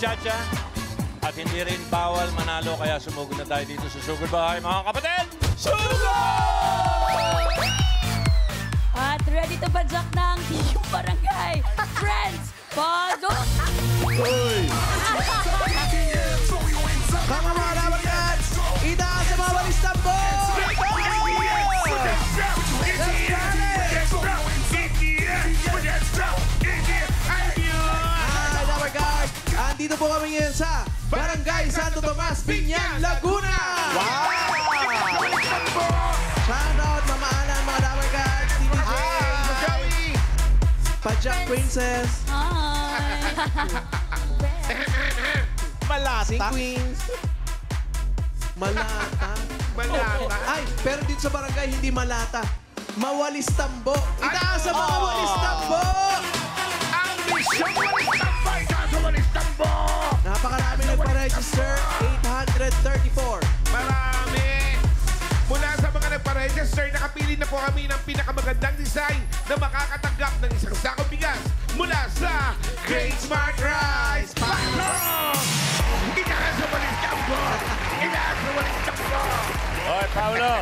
Chacha at hindi rin bawal manalo kaya sumugod na tayo dito sa Sugod Bahay mga kapatid. Sugod! At ready to badyak ng iyong barangay. Friends, pasok! Uy! Mga barangay! Itaas sa mga balistang po! Andito po kami ngayon sa Barangay Santo Tomas, Biñan, Laguna! Wow! Shoutout, mamaanan, mga dabarkad, Team J, Pajak Princess, Malata. Sing Queens, Malata. Malata. Ay, pero dito sa barangay, hindi malata. Mawalis tambo. Itaas sa mga walis tambo! Ang misyong walis tambo! Itaas sa walis tambo! Napakarami nagpa-register, 834. Marami! Mula sa mga nagpa-register, nakapili na po kami ng pinakamagandang design na makakatanggap ng isang sakong bigas mula sa Great Smart Rice! Pasok! Itaas sa walis tambo! Itaas sa walis tambo! Oy, Paolo!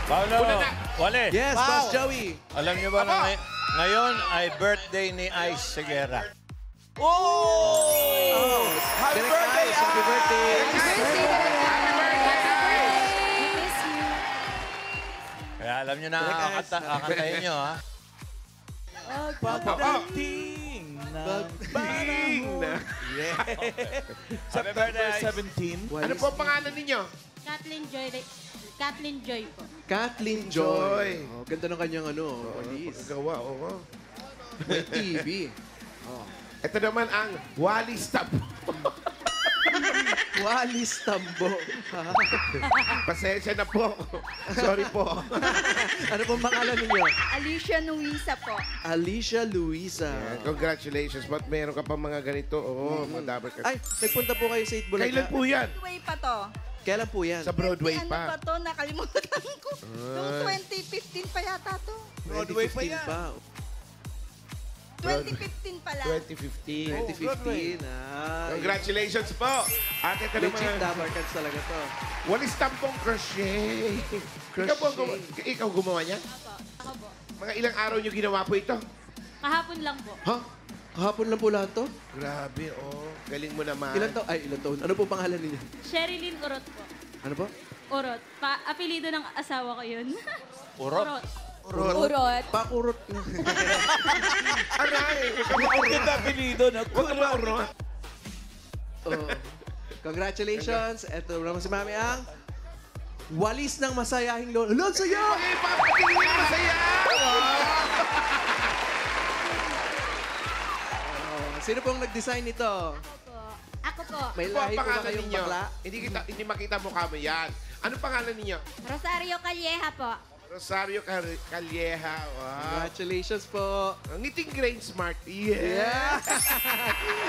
Paolo! Wale! Yes, Boss Joey. Alam niyo ba na ngayon ay birthday ni Ice Seguera? Oh! Happy birthday, Ice! Happy birthday! Happy birthday! Kaya alam niyo na kakantahin niyo, ha? Pagdating ng panahon. Happy birthday, Ice! 17. Ano po ang pangalan ninyo? Kathleen Joy. Kathleen Joy po. Kathleen Joy. Oh, ganda ng kanyang walis. Gawa, oo. May TV. Ito naman ang Walis Tambo. Walis Tambo. Pasensya na po. Sorry po. Ano pong pangalan ninyo? Alicia Nuisa po. Alicia Luisa. Congratulations. Ba't meron ka pa mga ganito? Oo, mga dapat ka. Ay, nagpunta po kayo sa 8 Bulacan. Kailan po yan? Broadway pa to. Kailan po yan? Sa Broadway Ano pa. pa to? Nakalimutan ko. Noong 2015 pa yata to. Broadway pa yan. 2015 pala. 2015. 2015. Ah, Congratulations po. At ito legit naman, dabarkans talaga to. Walis Tampong crochet. Ikaw gumawa niya? Ako po. Mga ilang araw niyo ginawa po ito? Kahapon lang po. Ha? Kahapon lang po lahat to? Grabe, Galing mo naman. Ilan taon? Ay, ilan taon? Ano po pangalan ninyo? Sherilyn Urot po. Ano po? Urot. Apelido ng asawa ko yun. Urot? Urot. Pakurot. Aray! Ang ganda apelido na Huwag ka maurot. Oh. Congratulations. Ito naman si Mami ang walis ng masayahing lolo. Lolo, saya! Okay, papatingin mo masaya! Sino pong nag-design nito? Ako po. May Ano po ang lahi po ba pangalan kayong ninyo? bakla? Hindi makita mukha mo yan. Anong pangalan ninyo? Rosario Calleja po. Rosario Calleja. Wow. Congratulations po. Ngiting Grain Smart. Yeah.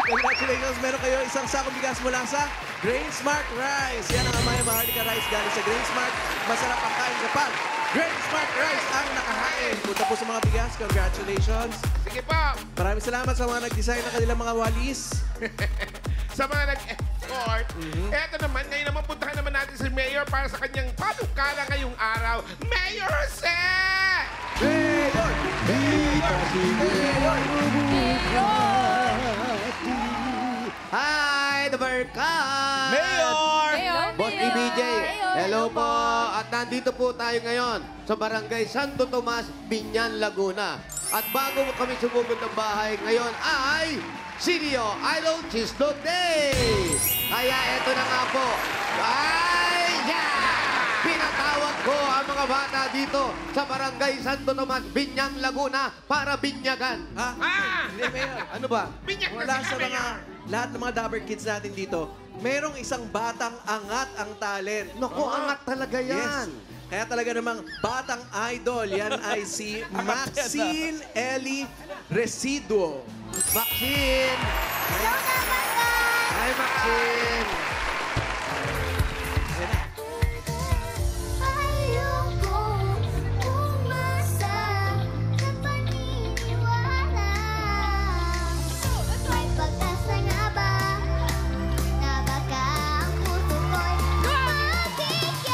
Congratulations. Meron kayo isang sakong bigas mula sa Grain Smart Rice. Yan ang Amaya Maharlika Rice galing sa Grain Smart. Masarap ang kain kapag Grain Smart Rice ang nakahain. Punta po sa mga bigas. Congratulations. Sige po. Maraming salamat sa mga nag-design ng kanilang mga walis. Sa mga nag-escort. Eto naman, ngayon naman puntahan naman natin si Mayor para sa kanyang panukala ngayong araw. Mayor Jose! Mayor! Hi, the Barkan! Mayor! Boss BBJ, hello po. At nandito po tayo ngayon sa Barangay Santo Tomas, Biñan, Laguna. At bago mo kami sumugod ng bahay, ngayon ay Sinio Idol Cheese Dog Day! Kaya eto na nga po. Ay, pinatawag ko ang mga bata dito sa Barangay Santo Tomas, Biñan, Laguna para binyagan. Ha? Hindi, Mayor. Ano ba? Binyak na Wala si sa mga, Mayor! lahat ng mga Dabber Kids natin dito, merong isang batang angat ang talent. Naku, angat talaga yan. Yes. Kaya talaga namang batang idol. Yan ay si Maxine Eli Residuo. Maxine! Hi, Maxine! Ayoko umasa sa paniniwala. May pag-asa nga ba na baka ang puso ko'y mabigat?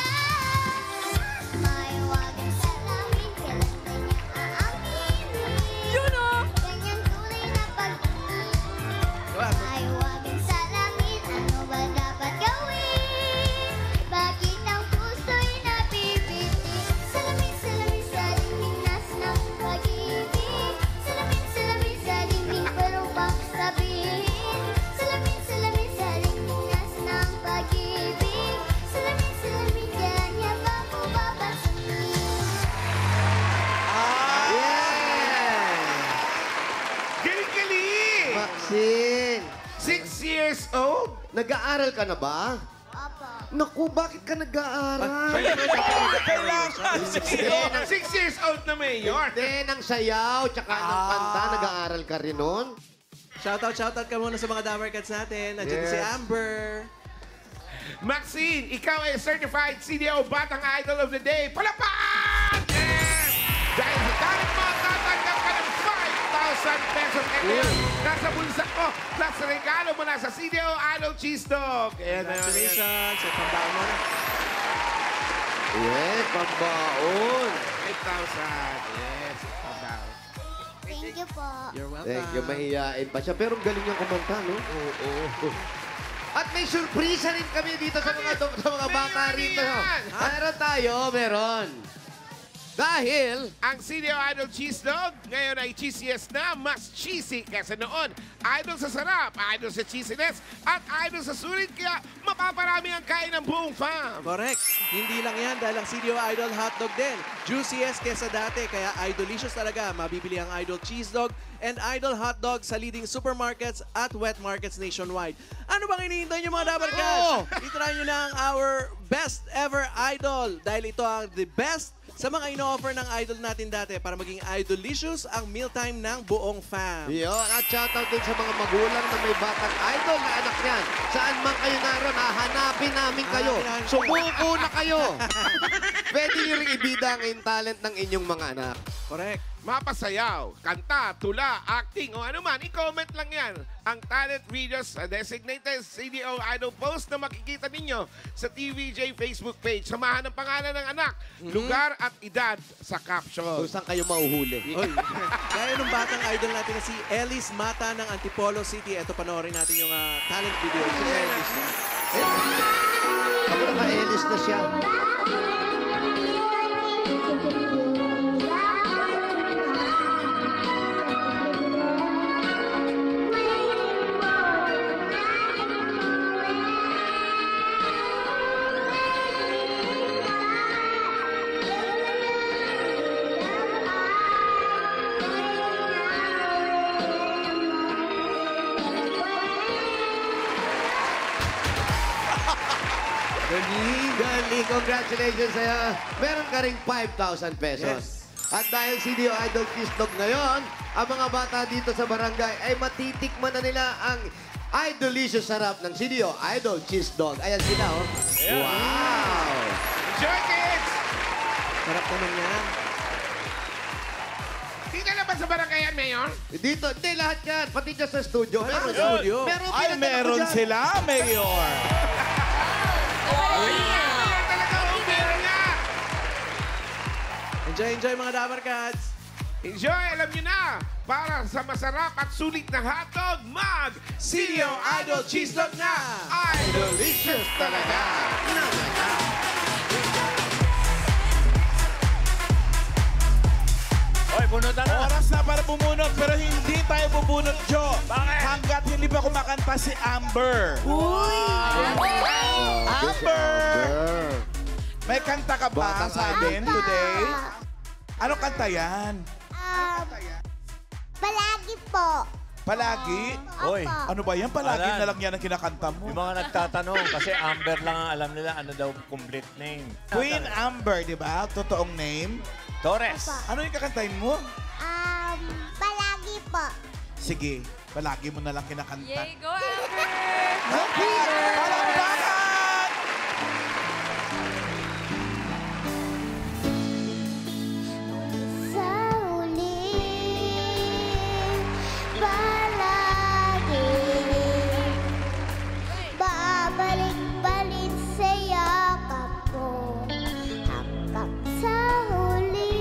May wagang salamin, kailan kanya aanginin? Yun o! Ganyang tunay na pag-ibig. May wagang salamin, ano ba dapat gawin? Bakit ang puso'y nabibitin? Salamin, salamin sa dingding nas ng pag-ibig. Salamin, salamin sa dingding pero bang sabihin? Salamin, salamin sa dingding nas ng pag-ibig. Salamin, salamin ganyan ba mo babansin? Yeah! Galing-galing! Maxine! 6 years old? Nag-aaral ka na ba? Opo. Naku, bakit ka nag-aaral? Kailangan. 6 years old na mayor. Hindi, ng sayaw, tsaka ng kanta, nag-aaral ka rin nun? Shoutout ka muna sa mga Damer Cats natin. Nandiyan Yes. si Amber. Maxine, ikaw ay certified CDO Batang Idol of the Day. Palapan! Yes! Dahil sa talent mo, tatanggap ka ng 5,000 pesos. And ngayon, nasa bulsa ko, plus regalo mula sa CDO Idol Cheese Dog. Ayan na yun. Congratulations. At pambaon mo na. Yes, pambaon. 5,000. Yes, pambaon. Thank you po. You're welcome. Thank you, mahihain pa siya. Pero ang galing niyang kumanta, no? Oo. At may surpresa rin kami dito sa mga bata rito. yan? Meron tayo, meron. Dahil, Ang CDO Idol Cheese Dog, ngayon ay cheesiest na, mas cheesy kesa noon. Idol sa sarap, idol sa cheesiness, at idol sa sulit, kaya mapaparami ang kain ng buong fam. Correct. Hindi lang yan dahil ang CDO Idol hotdog din. Juiciest kesa dati, kaya idolicious talaga. Mabibili ang Idol Cheese Dog and Idol Hotdog sa leading supermarkets at wet markets nationwide. Ano bang hinihintay nyo mga Dabar Cats? I-try nyo na ang our best ever Idol dahil ito ang the best sa mga ino-offer ng idol natin dati para maging idolicious ang mealtime ng buong fam. yun, at shoutout din sa mga magulang na may batang idol na anak niyan. Saan man kayo naroon, hahanapin namin kayo. Hanapin namin. Sumuko na kayo. Pwede niyo rin ibida ang talent ng inyong mga anak. Correct. Mapasayaw, kanta, tula, acting, o ano man, i-comment lang yan. Ang talent videos sa designated CDO Idol post na makikita ninyo sa TVJ Facebook page. Samahan ng pangalan ng anak, lugar at edad sa caption. Kung saan kayo mauhuli. Oy. Kaya nung batang idol natin na si Ellis Mata ng Antipolo City. Ito, panoorin natin yung talent video. Si Ellis. Ako naka-Ellis na siya. Galing. Congratulations sa'yo. Meron ka ring 5,000 pesos. Yes. At dahil CDO Idol Cheese Dog ngayon, ang mga bata dito sa barangay ay matitikman na nila ang idolicious sarap ng CDO Idol Cheese Dog. Ayan sila, oh. Wow! Enjoy, kids! Sarap naman yan. Dito na ba sa barangayan, Mayor? Dito, hindi lahat yan. Pati dyan sa studio. Meron sa studio. Meron Ay, pinadala ko meron dyan. sila, Mayor. Talaga, meron nga! Enjoy mga Dabar Cats. Enjoy, alam nyo na! Para sa masarap at sulit na hotdog, CDO Idol Cheese Dog na! Idolicious talaga! Hoy, bunutan na. Oras na para bumunot, pero hindi tayo bubunot, Joe. Bakit? Hanggat hindi pa kumakanta si Amber. Amber! Amber. May kanta ka ba Batang sa atin idol. today? Anong kanta yan? Palagi po. Palagi? Hoy, Ano ba yan? Palagi Alan. na lang yan ang kinakanta mo. yung mga nagtatanong, kasi Amber lang ang alam nila, ano daw complete name. Queen Amber, di ba? Totoong name. Torres. Ano yung kakantahin mo? Palagi po. Sige, palagi mo na lang kinakanta. Yay, go Amber! Palakpakan! Sa huli, palagi babalik-balik sa yakap mo hanggang sa huli.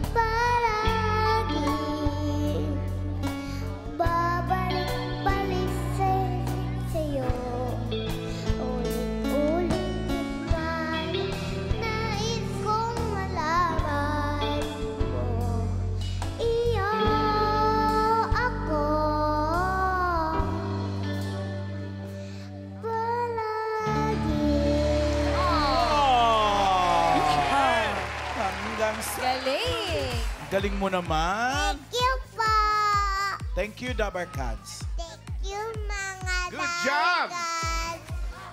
Palagi babalik-balik sa'yo. Ulit-ulit man nais kong malaman mo. Iyo ako palagi. Hanggang sa... Galing! Galing mo naman. Thank you po. Thank you, Dabar Cats. Thank you, mga Good job! dagat.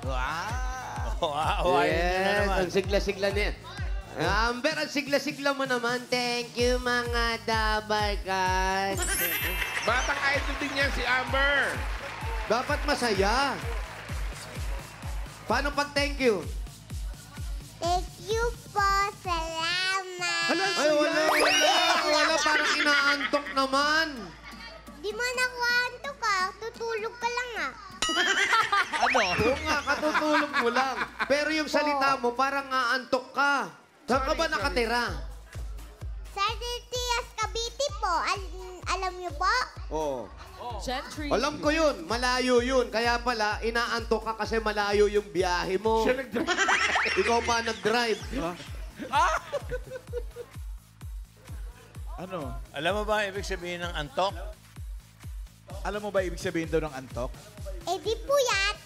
Wow! Wow, ayun na Yes, naman. ang sigla-sigla niya. Amber, ang sigla-sigla mo naman. Thank you, mga dabarkas. Batang idol din yan si Amber. Dapat masaya. Paano pag thank you? Thank you po. Salamat. Ay, wala. Parang inaantok naman. Di mo nakuhanto ka. Tutulog ka lang ah. Ano? Oo nga, katutulog mo lang. Pero yung salita mo, parang aantok ka. Saan ka ba nakatira? Sa Tias Cavite po. Alam niyo po? Oo. Gentry. Alam ko yun, malayo yun. Kaya pala, inaantok ka kasi malayo yung biyahe mo. Siya nag-drive. Ikaw pa nag-drive. Ano? Alam mo ba ang ibig sabihin ng antok? Alam mo ba ibig sabihin daw ng antok? Eh di puyat.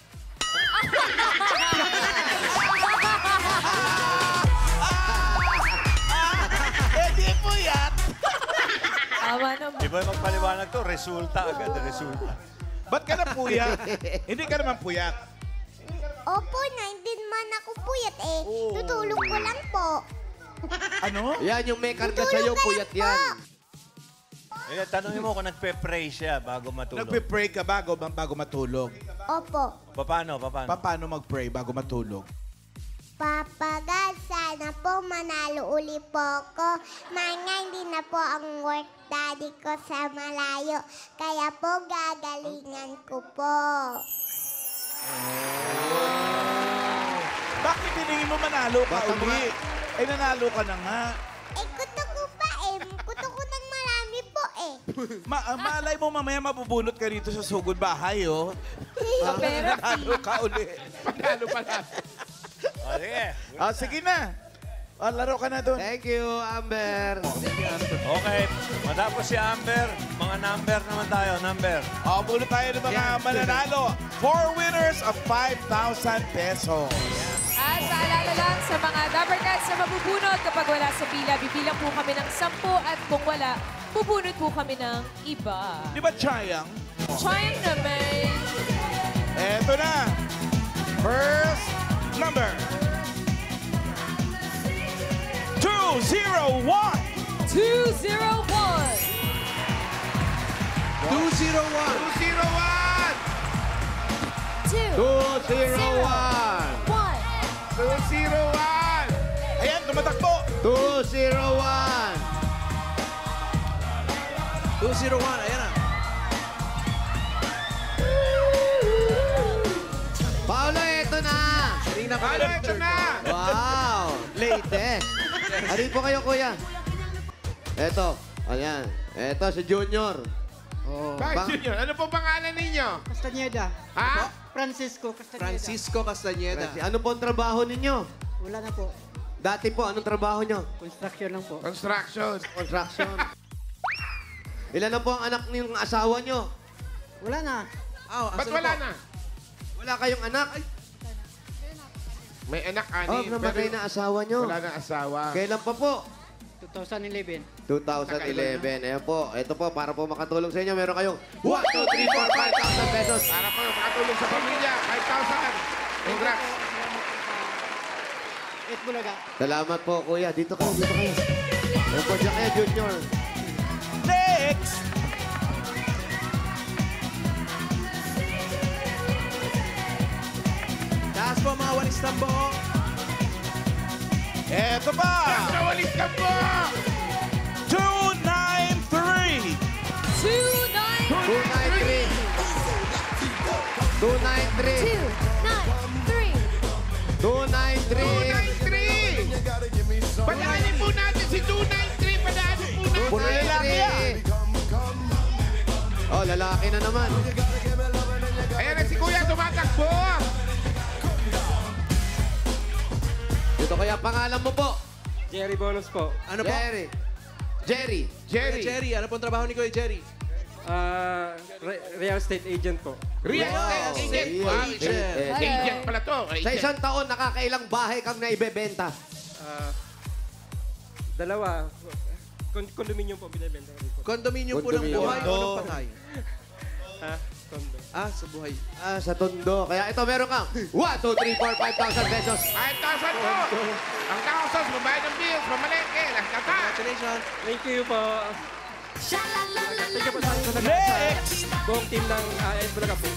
Eh, di po yan! Awa naman. Iba magpaliwanag to, resulta agad, resulta. Ba't ka na puyat? Hindi ka naman puyat. Opo, na hindi man ako puyat eh. Tutulog ko lang po. Ano? Yan, yung may karga sa'yo, puyat yan. Eh, tanongin mo kung nagpe-pray siya bago matulog. Nagpe-pray ka bago matulog? Opo. Paano? Paano mag-pray bago matulog? Papagal, sana po manalo uli po ko. Mga hindi na po ang work daddy ko sa malayo. Kaya po gagalingan ko po. Bakit tiningin mo manalo ka Baka uli? Eh, nanalo ka na nga. Eh, kuto ko pa eh. Kuto ko ng marami po eh. Malay mo mamaya mabubunot ka rito sa sugod bahay, oh. Sa pera. Nanalo ka uli. Panalo pa na. O, sige. Sige na. Laro ka na doon. Thank you, Amber. Okay, matapos si Amber, mga number naman tayo, number. Bunot tayo ng mga mananalo. 4 winners of 5,000 pesos. At paalala lang sa mga Dapper Cats na mabubunot kapag wala sa pila, bibilang po kami ng 10 at kung wala, bubunot po kami ng iba. Di ba, Chayang? Trying naman. Eto na. First number. 201. 201. 201. 201! 201. 201! Ayan, tumatakbo. 201. 201. Ayan na. Paolo, eto na. Kanina pa. Ano, ito na! Wow. Latest. Halin po kayo, kuya. Eto. Ayan. Eto, si Junior. Bakit Junior? Ano po pangalan ninyo? Castañeda. Ha? Francisco Castañeda. Francisco Castañeda. Ano po ang trabaho ninyo? Wala na po. Dati po, anong trabaho nyo? Construction lang po. Construction. Construction. Ilan na po ang anak ng asawa nyo? Wala na. Ba't wala na? Wala kayong anak? May anak, ani. Oh, namatay pero na asawa nyo. Wala na asawa. Kailan pa po? 2011. 2011. Ayan po. Ito po, para po makatulong sa inyo, meron kayong 1, 2, 3, 4, 5,000 pesos. Para po makatulong sa pamilya. 5,000. Congrats. It Bulaga. Salamat po, kuya. Dito kayo, dito kayo. Ayan po, dyan kayo, Junior. Next! Taas po mga walis tambo. Eto pa! Nawalis ka po! 293! 293. 293. 293. 293! Padaanin po natin si 293. Padaanin po natin. Puro lalaki yan. Oh, lalaki na naman. Ayan na si Kuya, tumatakbo. Dito kaya pangalan mo po. Jerry Bonus po. Ano po? Jerry. Jerry. Jerry. Ano pong trabaho ni Kuya Jerry? Real estate agent po. Real estate agent. Real Wow, agent. agent pala to. Sa isang taon, nakakailang bahay kang naibebenta? Dalawa. Condominium po binibenta ko dito. Condominium po ng Condominium. buhay o ng patay? Condo. Sa buhay. Sa Tondo. Kaya ito, meron kang 1, 2, 3, 4, 5,000 pesos. 5,000 po. Ang kausas, babayad ng bills, mamalengke, nagkata. Congratulations. Thank you po. Thank you po sa Next! buong team ng Ed Bulaga po.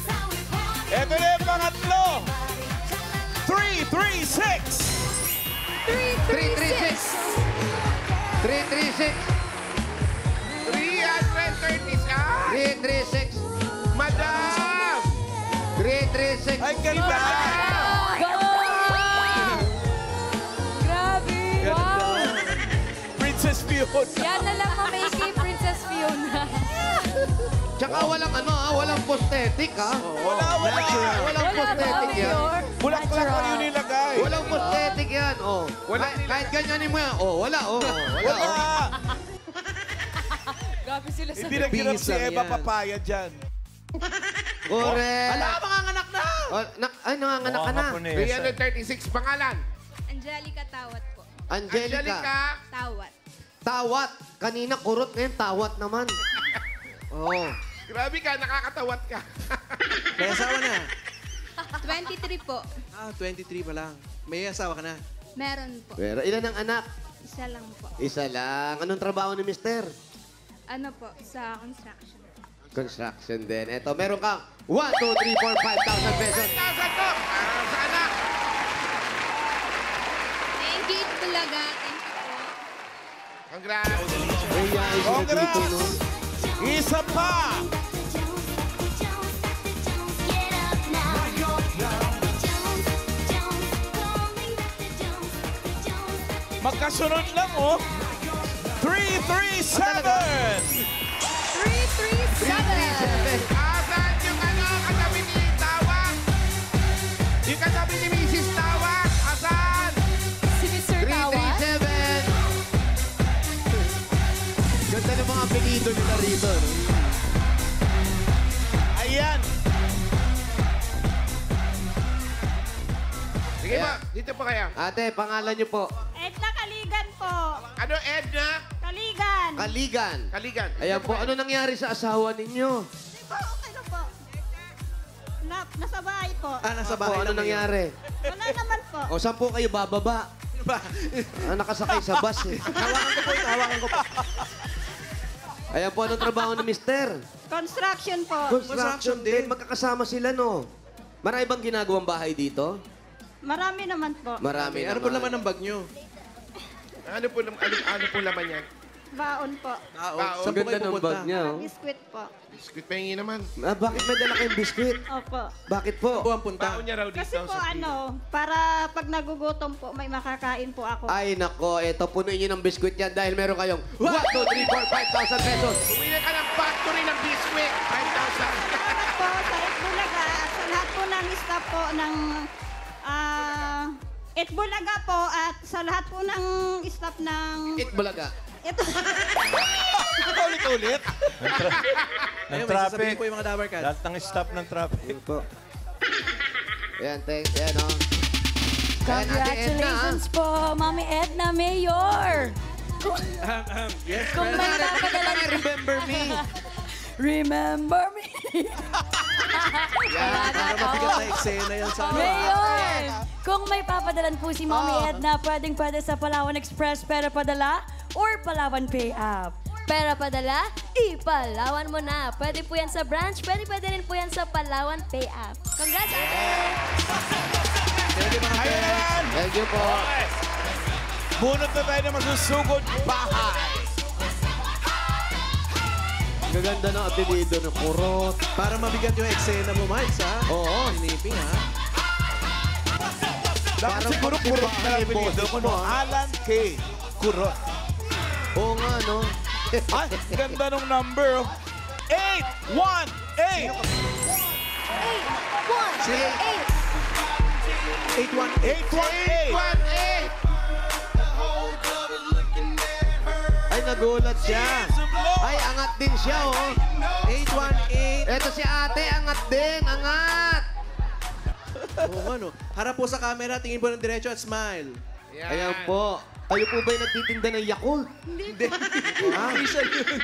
Ito na yung pangatlo! 336! 336. 336. 330 siya. 336. Madam! 336. Ay, ganda! Grabe! Wow! Princess Fiona. Yan na lang mamay kay Princess Fiona. Tsaka walang walang prosthetic, ha? Wala. Walang prosthetic yan. Bulaklak pa yun nilagay. Walang prosthetic yan, oh. Kahit ganyanin mo yan, wala, wala, oh. Grabe sila sa... Hindi nag-hirap si Bisang Eva yan. Papaya dyan. Correct. Ala, manganganak na! Ay, nanganganak ka na. 336 pangalan. Angelica Tawat po. Angelica. Tawat. Tawat. Kanina kurot, ngayon tawat naman. Oh. Grabe ka, nakakatawat ka. May asawa na. 23 po. 23 pa lang. May asawa ka na. Meron po. Pero ilan ang anak? Isa lang po. Isa lang. Anong trabaho ni mister? Ano po, sa construction. Construction din. Eto, meron kang 1, 2, 3, 4, 5,000 pesos. 5,000 to. Para sa anak. Thank you, Bulaga. Thank you po. Congrats. Congrats! Isa pa! Magkasunod lang, oh. 337! 337! Asan yung katabi ni Tawak? Yung katabi ni Mrs. Tawak. Asan? Si Mr. Tawa? 337. Ganda ng mga apelido nila rito. No? Ayan! Sige ba, dito po kayo. Ate, pangalan niyo po? Edna Kaligan po. Ano, Edna? Kaligan. Kaligan. Kaligan. Ayan po, ano nangyari sa asawa ninyo? Hindi po, okay na po. Nasa bahay po. Nasa Po, bahay ano lang ngayon. nangyari? Wala naman po. O, saan po kayo bababa? Nakasakay sa bus eh. Hawakan ko po ito, hawakan ko po. Ayan po, anong trabaho ni mister? Construction po. Construction din. Magkakasama sila, no? Marami bang ginagawang bahay dito? Marami naman po. Marami Ano po laman ng bag nyo? Ano po laman yan? Baon po. Saan Ang po ganda kayo ng pupunta? bag niya, oh. Biskuit po. Biscuit pahingi naman. Bakit may dala kayong biskuit? Opo. Bakit po? Saan po ang punta? Baon niya raw dito. Kasi po para pag nagugutom po, may makakain po ako. Ay, nako. Eto, punuin niyo ng biskuit yan dahil meron kayong 1, 2, 3, 4, 5,000 pesos. Bumili ka ng factory ng biscuit. 5,000. Salamat po sa Itbulaga at sa lahat po ng staff po ng Itbulaga po at sa lahat po ng staff ng... Itbulaga. Ito. Ulit-ulit. Ng Ayun, may traffic. sasabihin po yung mga Dabar Cats. Lahat ng stop ng traffic. Po. Ayan, thanks. Ayan, oh. Ayan, Ate Edna, Congratulations po, Mami Edna Mayor! Yes, Kung may papadalan... Remember me. Remember me. Yan, para mabigat na eksena yan sa Ngayon, kung may papadalan po si Mommy Edna, pwede sa Palawan Express, pero padala or Palawan Pay App. Pera padala, ipalawan mo na. Pwede po yan sa branch, pwede rin po yan sa Palawan Pay App. Congrats, ate! Pwede mga Ayun friends. naman. Thank you po. Bunot na tayo na masusugod bahay. Gaganda ng apelido ng kurot. Para mabigat yung eksena mo, Miles, ha? Oo. Siniping, ha? Dapat Parang siguro kurot na pagtibahan apelido yung mo, boses no? mo, ah. Alan K. Kurot. Oo nga, no? Ay, ganda ng number. 818. 818. 818. Ay, nagulat siya. Ay, angat din siya, oh. 818. Eto si ate, angat din, angat. Oo nga, no? Harap po sa camera, tingin po ng diretso at smile. Ayan po. Kayo po ba'y nagtitinda ng Yakult? Hindi. Official yun.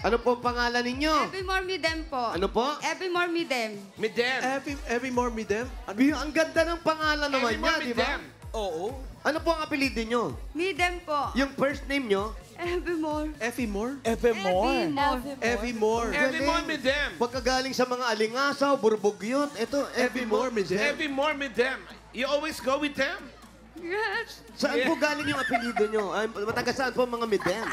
Ano po ang pangalan ninyo? Every more me them po. Ano po? Every more me them. Midem. Every more me them. Ang ganda ng pangalan naman niya, di ba? Oo. Ano po ang apelido nyo? Me them po. Yung first name nyo? Every more. Effie More? Every more. Effie More. Every more midem. Pagkagaling sa mga alingasaw, burbugyot, ito, Effie More me them. Every more midem. You always go with them. Yes. Saan po galing yung apelido nyo? Ay, mataga saan po ang mga midem?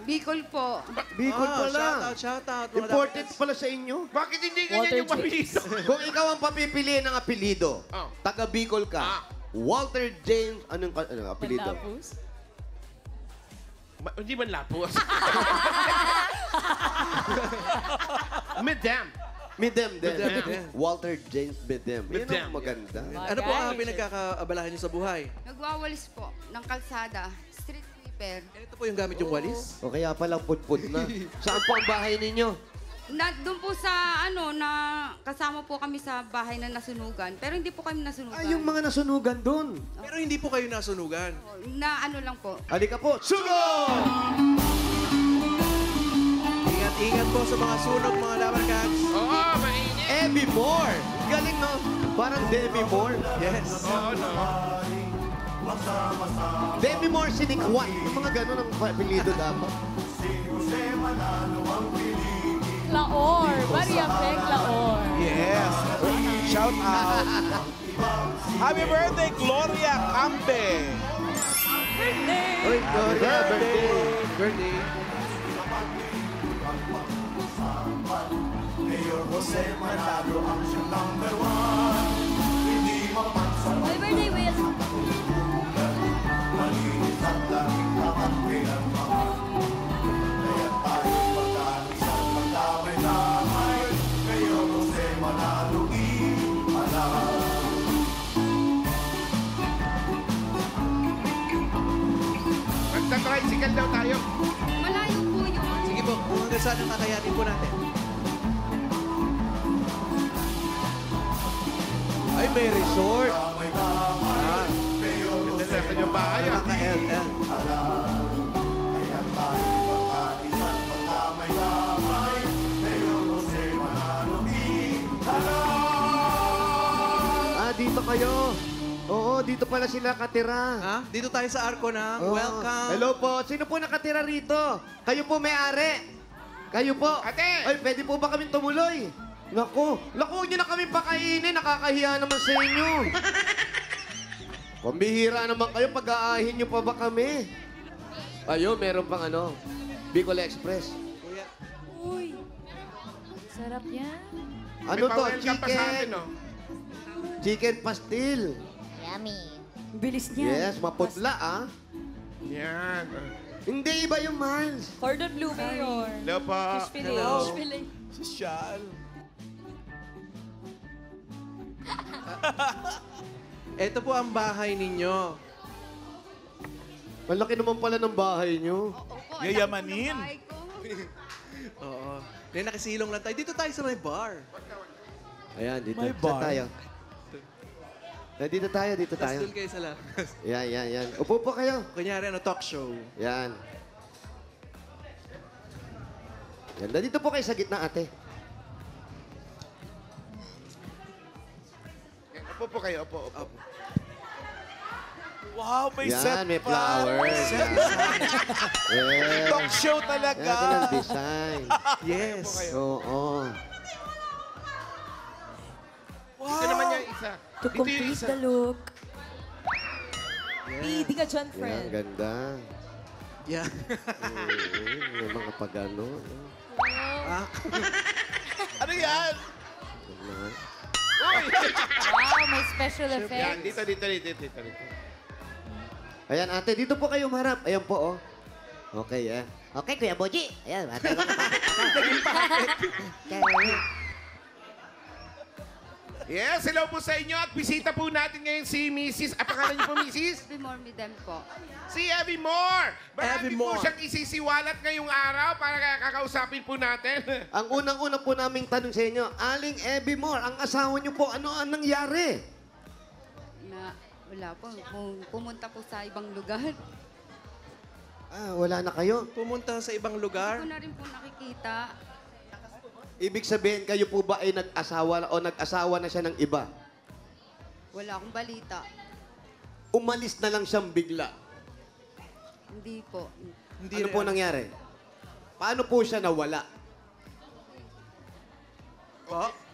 Bicol po. Bicol pala. Shout out. Important pala sa inyo. Bakit hindi ganyan yung mapilido? Kung ikaw ang papipiliin ng apelido, Oh. taga Bicol ka, Walter James, anong apelido? Hindi man lapos. Midem. Midem din. Midem. Walter James Midem. Yan Midem, ang maganda. Ano po ang pinagkakaabalahan niyo sa buhay? Nagwawalis po ng kalsada. Street sweeper. Ito po yung gamit yung walis? O kaya palang putput na. Saan po ang bahay ninyo? Doon po sa na kasama po kami sa bahay na nasunugan. Pero hindi po kami nasunugan. Ay, yung mga nasunugan doon. Pero hindi po kayo nasunugan. Na ano lang po. Halika po. Sugod! Ingat-ingat po sa mga sunog, mga Dabar Cats. Oo, mainit. Emmy Moore. Galing, no? Parang Demi Moore. Yes. Oo, no. Demi Moore sinikwat. Yung mga ganun ang apelido dapat. Laor. Maria Peg Laor. Yes. Shout out. Happy birthday, Gloria Campe. Oy, Gloria, birthday. Birthday. Happy birthday, Will! Magta-tricycle daw tayo. Malayo po yun. Sige po, kung hanggang saan ang kakayanin po natin. Ay, may resort. Ganda na yung bahay. ah. Naka-LL. Dito kayo. Oo, dito pala sila katira. Ha? Dito tayo sa Arco na. Oo. Welcome. Hello po. Sino po nakatira rito? Kayo po may-ari. Kayo po. Ate! Ay, pwede po ba kami tumuloy? Naku, huwag niyo na kami pakainin. Nakakahiya naman sa inyo. Pambihira naman kayo. Pag-aahin niyo pa ba kami? Ayun, meron pang Bicol Express. Kuya. Uy. Sarap yan. Ano May to? pa-welcome pa sa atin, Chicken. no? Chicken pastil. Yummy. Bilis niya. Yes, maputla ah. Yan. Hindi iba yung Miles. Cordon Bleu Mayor. Hello po. Fish fillet. Hello. Fish fillet. Social. Ito po ang bahay ninyo. Malaki naman pala ng bahay niyo. Opo, Yayamanin. ang bahay ko. Oo. Then nakasilong lang tayo. Dito tayo sa may bar. Ayan, dito. May Saan bar. tayo? Dito tayo, dito Tapos tayo. doon kayo sa labas. Yan. Upo po kayo. Kunyari, talk show. Yan. Yan, dito po kayo sa gitna, ate. Opo po kayo, opo. Wow, may Yan, set may pa. flowers. Set. Yes. Talk show talaga. Yan ang design. Yes. Oo. Ito naman yung isa. To Dito yung complete isa. the look. Hindi ka John Yan, friend. ganda. Yeah. May mga pagano. Ano yan? Wow, may special Yan, effects. dito. Ayan, ate, dito po kayo marap. Ayan po, oh. Okay, eh. Okay, Kuya Boji. Ayan, ate. Yes, hello po sa inyo at bisita po natin ngayon si Mrs. Pangalan niyo po, Mrs.? Be more me them po. Si Evie Moore. Evie Marami po Moore. siyang isisiwalat ngayong araw para kakausapin po natin. Ang unang-una po naming tanong sa inyo, Aling Evie Moore, ang asawa niyo po, ano ang nangyari? Wala po. Pumunta po sa ibang lugar. Ah, wala na kayo. Pumunta sa ibang Hindi lugar. ko na rin po nakikita. Ibig sabihin, kayo po ba ay nag-asawa o nag-asawa na siya ng iba? Wala akong balita. Umalis na lang siyang bigla. Hindi po. Ano po nangyari? Paano po siya nawala?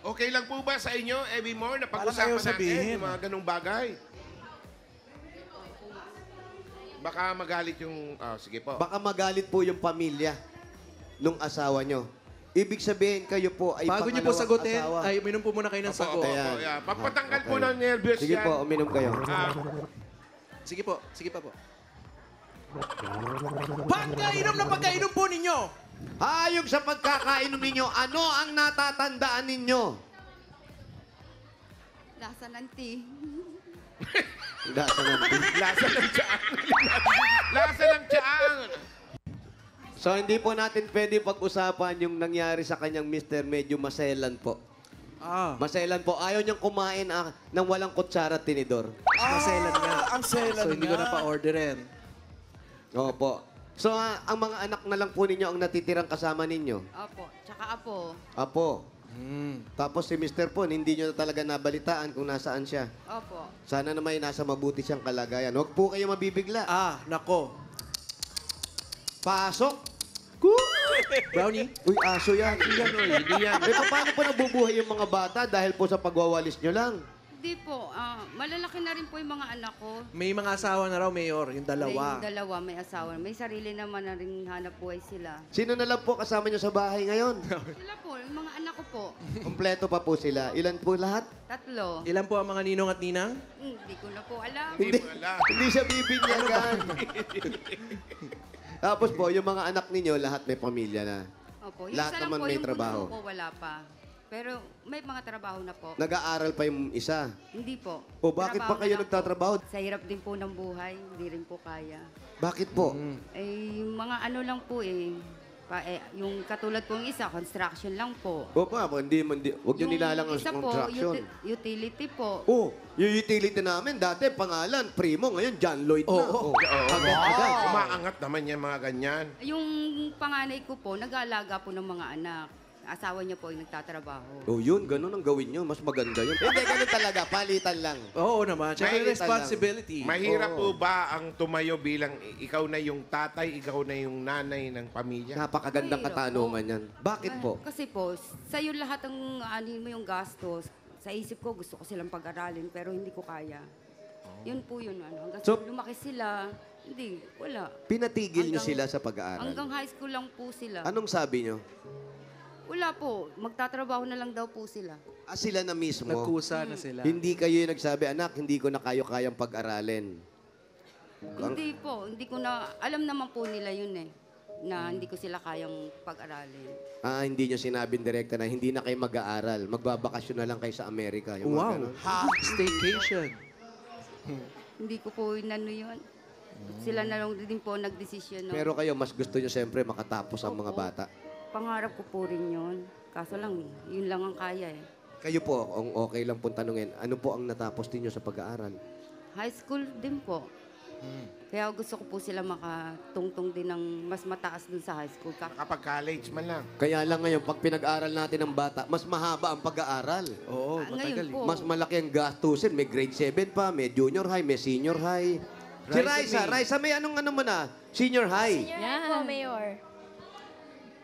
Okay lang po ba sa inyo, Evie Moore, na Parang pag-usapan ayaw natin sabihin. yung mga ganong bagay? Baka magalit yung... sige po. Baka magalit po yung pamilya nung asawa nyo. Ibig sabihin, kayo po ay Bago niyo po pangalawang sagutin, asawa. ay uminom po muna kayo ng sagot. Ayan. Yeah. Papatanggal po Okay. ng nervyos Sige yan. po, uminom kayo. Sige po, sige pa po. Pagkainom na pagkainom po ninyo! Hayog sa pagkakainom ninyo, ano ang natatandaan ninyo? Lasa ng tea. Lasa ng Lasa ng tiyaan. Lasa ng tiyaan. So, hindi po natin pwede pag-usapan yung nangyari sa kanyang mister. Medyo maselan po. Maselan po. Ayaw niyang kumain ng walang kutsara at tinidor. Maselan nga. Ang selan So, hindi ko nga. na pa-orderin. Opo. So, ang mga anak na lang po ninyo ang natitirang kasama ninyo. Opo. Tsaka apo. Apo. Tapos si Mr. Pon, hindi nyo na talaga nabalitaan kung nasaan siya. Opo. Sana naman nasa mabuti siyang kalagayan. Huwag po kayo mabibigla. Nako. Pasok! Brownie? Uy, aso yan. Hindi yan. Eh, paano po nabubuhay yung mga bata dahil po sa pagwawalis nyo lang? Hindi po. Malalaki na rin po yung mga anak ko. May mga asawa na raw, Mayor. Yung dalawa. May dalawa, may asawa. May sarili naman na rin hanap buhay sila. Sino na lang po kasama nyo sa bahay ngayon? Sila po, yung mga anak ko po. Kompleto pa po sila. Ilan po lahat? 3. Ilan po ang mga ninong at ninang? Hindi ko na po alam. Hindi mo alam. Hindi siya bibinyagan. Tapos po, yung mga anak ninyo, lahat may pamilya na. Opo. Yung Lahat isa lang naman po, may yung trabaho. bunso ko, wala pa. Pero may mga trabaho na po. Nag-aaral pa yung isa. Hindi po. O bakit pa Trabaho kayo na lang nagtatrabaho? po. Sa hirap din po ng buhay, hindi rin po kaya. Bakit po? Eh, yung mga ano lang po yung katulad pong isa, construction lang po. O pa, huwag nyo nilalang ang isa po, construction. utility po. Oh, yung utility namin, dati pangalan, Primo, ngayon John Lloyd na. Oo. Agad-agad. Umaangat naman yan mga ganyan. Yung panganay ko po, nag-aalaga po ng mga anak. Asawa niya po yung nagtatrabaho. Oh, yun, ganun ang gawin nyo. Mas maganda yun. Hindi, ganun talaga. Palitan lang. Oo naman. Siyempre, Mahirap responsibility. Mahirap Oo. po ba ang tumayo bilang ikaw na yung tatay, ikaw na yung nanay ng pamilya? Napakagandang Mahirap katanungan yan. Bakit po? Kasi po, sa'yo lahat ang anin mo yung gastos. Sa isip ko, gusto ko silang pag-aralin, pero hindi ko kaya. Yun po yun. Hanggang So- lumaki sila, hindi, wala. Pinatigil nyo Hanggang- sila sa pag-aaral. Hanggang high school lang po sila. Anong sabi nyo? Wala po. Magtatrabaho na lang daw po sila. Sila na mismo. Nagkusa na sila. Hindi kayo yung nagsabi, anak, hindi ko na kayang pag-aralin. Hindi po. Hindi ko na... Alam naman po nila yun na hindi ko sila kayang pag-aralin. Hindi nyo sinabing direkta na hindi na kayo mag-aaral. Magbabakasyon na lang kayo sa Amerika. Yung mga Wow. ganun. Staycation. Hindi ko po inano yun. Sila na lang din po nagdesisyon. No? Pero kayo, mas gusto nyo siyempre makatapos ang mga Opo. bata. Pangarap ko po rin yun. Kaso lang, yun lang ang kaya eh. Kayo po, kung okay lang pong tanungin, ano po ang natapos ninyo sa pag-aaral? High school din po. Kaya gusto ko po sila makatungtong din ng mas mataas dun sa high school. Kapag college man lang. Kaya lang ngayon, pag pinag-aral natin ng bata, mas mahaba ang pag-aaral. Oo, Ngayon po. Mas malaki ang gastusin. May grade 7 pa, may junior high, may senior high. Si Raisa, may anong ano mo na? Senior high. Senior po, Mayor.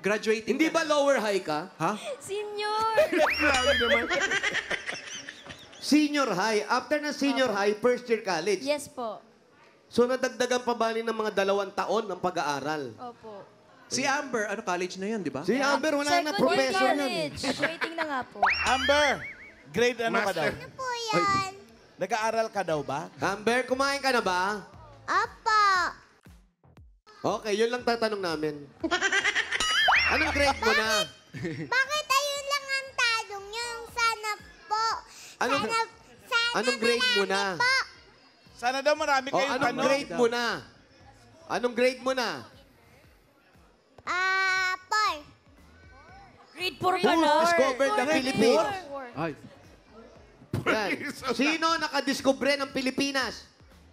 Graduating Hindi ba lower high ka? Ha? Senior! Grabe naman. Senior high. After ng senior high, first year college. Yes po. So nadagdagan pa ba ng mga 2 taon ng pag-aaral? Opo. Si Amber, ano, college na yan, di ba? Si Amber, wala na, Second year professor na. college. Graduating na nga po. Amber, grade ano ka daw? Master. Ano po yan? Nag-aaral ka daw ba? Amber, kumain ka na ba? Opo. Okay, yun lang tatanong namin. Anong grade mo na? Bakit ayun lang ang tanong yung sana po? Anong- sana Anong grade mo na? po. Sana daw marami O, kayong anong tanong. grade mo na? Anong grade mo na? 4. Grade 4 ka na. Discovered the Philippines. Ay. Yan. Sino nakadiskubre ng Pilipinas?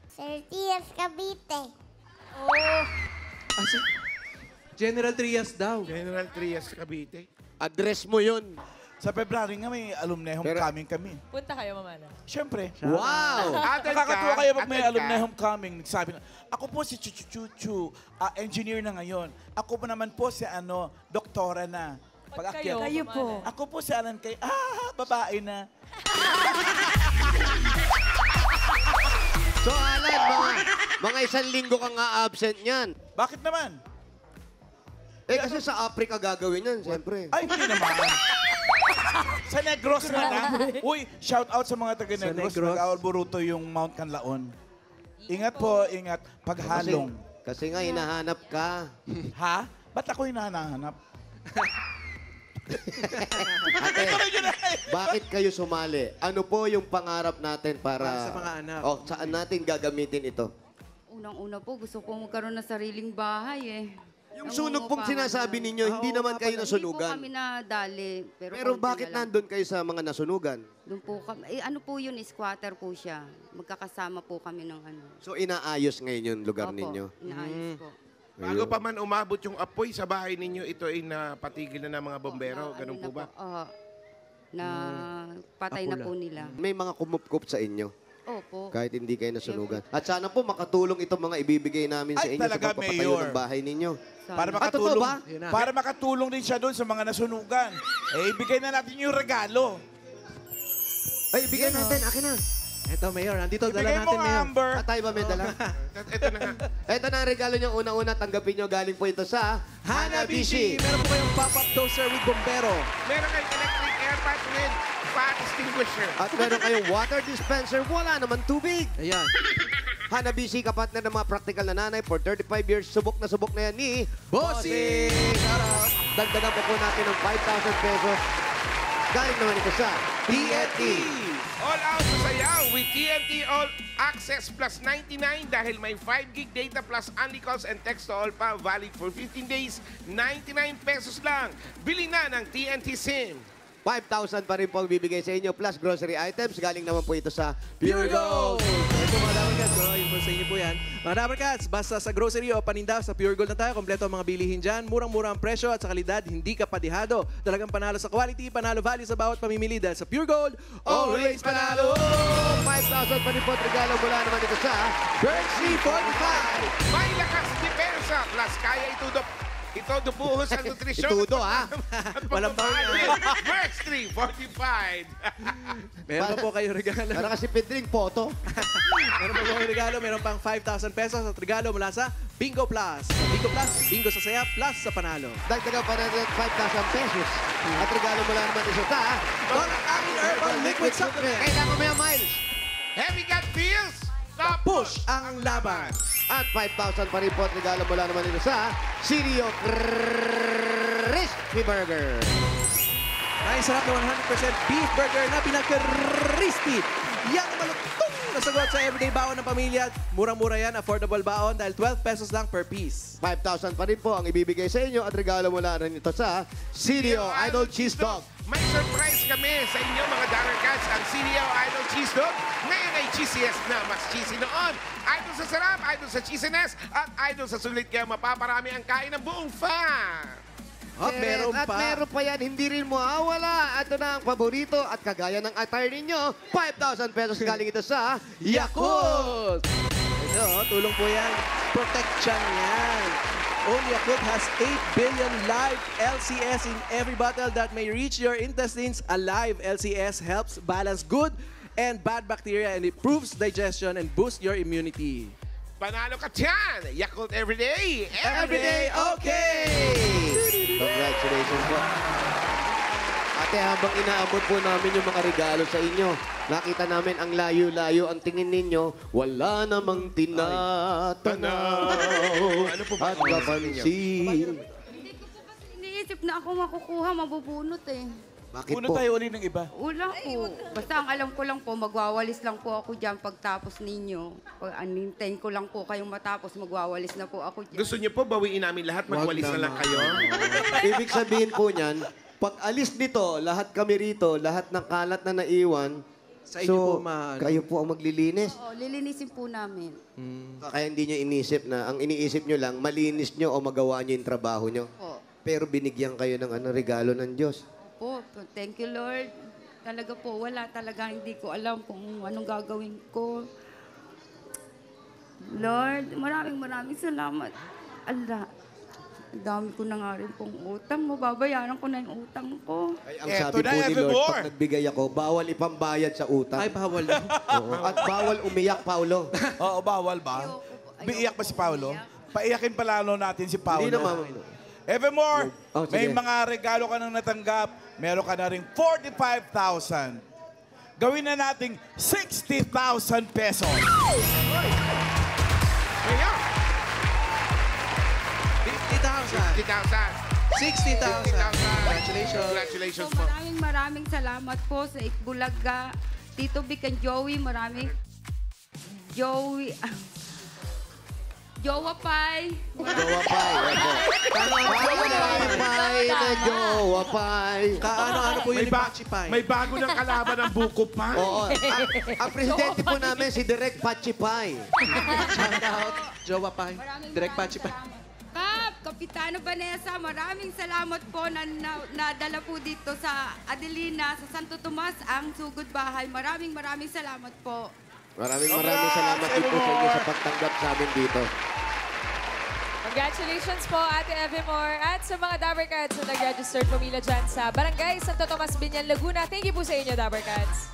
Sir T.S. Cavite. Ah, si General Trias daw. General Trias Cavite. Address mo yun. Sa February nga may alumni Pero- homecoming kami. Punta kayo, mamana. Siyempre. Wow! Attend Nakakatuwa ka, kayo pag may attend alumni ka. homecoming. Sabi na, ako po si Chuchu, engineer na ngayon. Ako po naman po si doktora na. Pag kayo, Kayo po. Ako po si Alan kay, babae na. So, Alan, mga 1 linggo kang absent niyan. Bakit naman? Eh, kasi sa Africa gagawin yan, siyempre. Ay, hindi naman. Sa Negros na na. Uy, shout out sa mga taga Sa Negros. Negros. Nag-aulburuto yung Mount Canlaon. Ingat po, ingat. Paghalong. Kasi nga, hinahanap ka. Ha? Ba't ako hinahanap? Ate, bakit kayo sumali? Ano po yung pangarap natin Para para... sa mga anak. O, saan natin gagamitin ito? Unang-una po, gusto ko magkaroon ng sariling bahay eh. Yung Ang sunog pong upahan sinasabi na- ninyo, hindi naman kayo Hindi po nasunugan. kami nadali. Pero konti bakit na lang. nandun kayo sa mga nasunugan? Doon po kami. Ano po yun, squatter po siya. Magkakasama po kami ng ano. So, inaayos ngayon yung lugar Opo, ninyo? inaayos po. Bago pa man umabot yung apoy sa bahay ninyo, ito ay napatigil na ng mga bombero. Ganun po ba? Oo. Na patay na po nila. May mga kumup-kup sa inyo, Opo. kahit hindi kayo nasunugan. At sana po makatulong itong mga ibibigay namin sa Ay, inyo sa talaga, pagpapatayo Mayor. ng bahay ninyo. Para Ah, totoo makatulong, ba? Yun na. para makatulong din siya doon sa mga nasunugan. Ibigay na natin yung regalo. Ay, ibigay natin. Akin na. Eto, Mayor. Nandito, dala Ibigay mo natin, nga, Mayor. Amber. At tayo ba may dala? Ito na nga. Ito na ang regalo niyo. Una-una, tanggapin niyo. Galing po ito sa Hanabishi! Meron po kayong pop-up toaster with bombero. Meron kayong electric air pipe with fire extinguisher. At meron kayong water dispenser. Wala naman tubig. Ayan. Hanabishi, kapatner ng mga practical na nanay for 35 years. Subok na yan ni Bossing! Shout out! Dagdagan pa po natin ng 5,000 pesos. Galing naman ito sa TNT. All out sa sayaw with TNT All Access plus 99 dahil may 5 gig data plus only calls and text to all pa valid for 15 days. 99 pesos lang. Bili na ng TNT SIM. 5,000 pa rin po ang bibigay sa inyo plus grocery items. Galing naman po ito sa Pure Gold! Ito mga Dabarcats, yung po sa inyo po yan. Mga Dabarcats, basta sa grocery o paninda, sa Pure Gold na tayo. Kompleto ang mga bilihin dyan. Murang-murang ang presyo at sa kalidad, hindi ka padihado. Talagang panalo sa quality, panalo value sa bawat pamimili. Dahil sa Pure Gold, always panalo! 5,000 pa rin po at regalo mula naman ito sa Berkshire 45! May lakas depensa plus kaya ito dubuhos ang nutrisyon. Itudo, ha? Walang baon. Merx 345. Meron pa po kayo regalo. Para kasi Pedring, photo. Meron pa po kayo regalo. Meron pang 5,000 pesos at regalo mula sa Bingo Plus. Sa Bingo Plus, bingo sa saya, plus sa panalo. Dagdagan pa natin 5,000 pesos. At regalo mula naman ito sa Mga aming Herbal Liquid Supplement. Kailangan mo yan, Miles. Heavy gut feels. Stop Push ang laban. At 5,000 pa rin po at regalo mula naman ito sa Sirio Crispy Burger. Ay, sarap na 100% beef burger na pinaka-crispy. Yang malutong na sagot sa everyday baon ng pamilya. Murang-mura yan, affordable baon dahil 12 pesos lang per piece. 5,000 pa rin po ang ibibigay sa inyo at regalo mula rin ito sa Sirio Idol Cheese Dog. may surprise kami sa inyo mga Damer Cats. Ang CDO Idol Cheese Dog ngayon ay cheesiest na mas cheesy noon. Idol sa sarap, idol sa cheesiness, at idol sa sulit. Kaya mapaparami ang kain ng buong fan. At meron At pa. meron pa yan, hindi rin mawawala. Ito na ang paborito at kagaya ng attire ninyo, 5,000 pesos galing ito sa Yakult! Ito, tulong po yan. Protection yan. Only Yakult has 8 billion live LCS in every bottle that may reach your intestines. A live LCS helps balance good and bad bacteria and improves digestion and boosts your immunity. Panalo ka dyan! Yakult everyday! Everyday okay! Congratulations po. Ate, habang inaabot po namin yung mga regalo sa inyo, nakita namin ang layo-layo ang tingin ninyo, wala namang tinatanaw Ano po ba at kapansin. Hindi ko po kasi iniisip na ako makukuha, mabubunot eh. Bakit Puno po? tayo uli ng iba. Wala po. Basta ang alam ko lang po, magwawalis lang po ako dyan pagtapos ninyo. Anintayin ko lang po kayong matapos, magwawalis na po ako dyan. Gusto niyo po bawiin namin lahat? Magwalis na lang kayo? Ibig sabihin po niyan, pag alis nito, lahat kami rito, lahat ng kalat na naiwan, Sa inyo po, kayo po ang maglilinis. Oo, lilinisin po namin. Kaya hindi nyo inisip na, ang iniisip nyo lang, malinis nyo o magawa nyo yung trabaho nyo. Po. Pero binigyan kayo ng regalo ng Diyos. Po, thank you Lord. Talaga po, wala talaga, hindi ko alam kung anong gagawin ko. Lord, maraming salamat. Allah, ang dami ko na nga rin pong utang. Mababayaran ko na yung utang ko. Ay, ang Eto sabi na, po ni Lord, evermore. pag nagbigay ako, bawal ipambayad sa utang. Ay, bawal. Oo. At bawal umiyak, Paulo. Oo, bawal ba? Biiyak ba si Paolo? Paiyakin pa lalo natin si Paolo. Hindi naman. Evermore, Oh, may sige. mga regalo ka nang natanggap. Meron ka na rin 45,000. Gawin na nating 60,000 pesos. Kaya, 50,000. 50,000. 60,000. Congratulations. Congratulations So, po. maraming salamat po sa Itbulaga, Tito Vic and Joey. Jowa Pai. Jowa Pai. Pai na Jowa Pai. Kaano-ano po yun ni Pachi Pai? May bago ng kalaban ng buko pa. Oo. Ang presidente po namin, si Direk Pachi Pai. Shout out, Jowa Pai. Direct Pachi Pai. Kap, Kapitano Vanessa, maraming salamat po na nadala po dito sa Adelina, sa Santo Tomas, ang sugod bahay. Maraming salamat po. Maraming salamat din po sa inyo sa pagtanggap sa amin dito. Congratulations po, Ate Evermore. At sa mga Dabber Cats na nag-registered pumila dyan sa Barangay Santo Tomas, Binyan, Laguna. Thank you po sa inyo, Dabber Cats.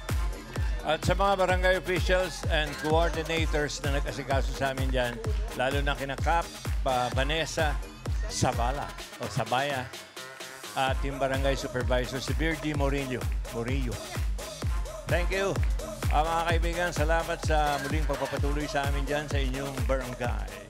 At sa mga barangay officials and coordinators na nag-asikaso sa amin dyan, lalo na kina Kap, Vanessa, Sabala o Sabaya, at yung barangay supervisor si Virgie Morillo. Thank you. Mga kaibigan, salamat sa muling pagpapatuloy sa amin dyan sa inyong barangay.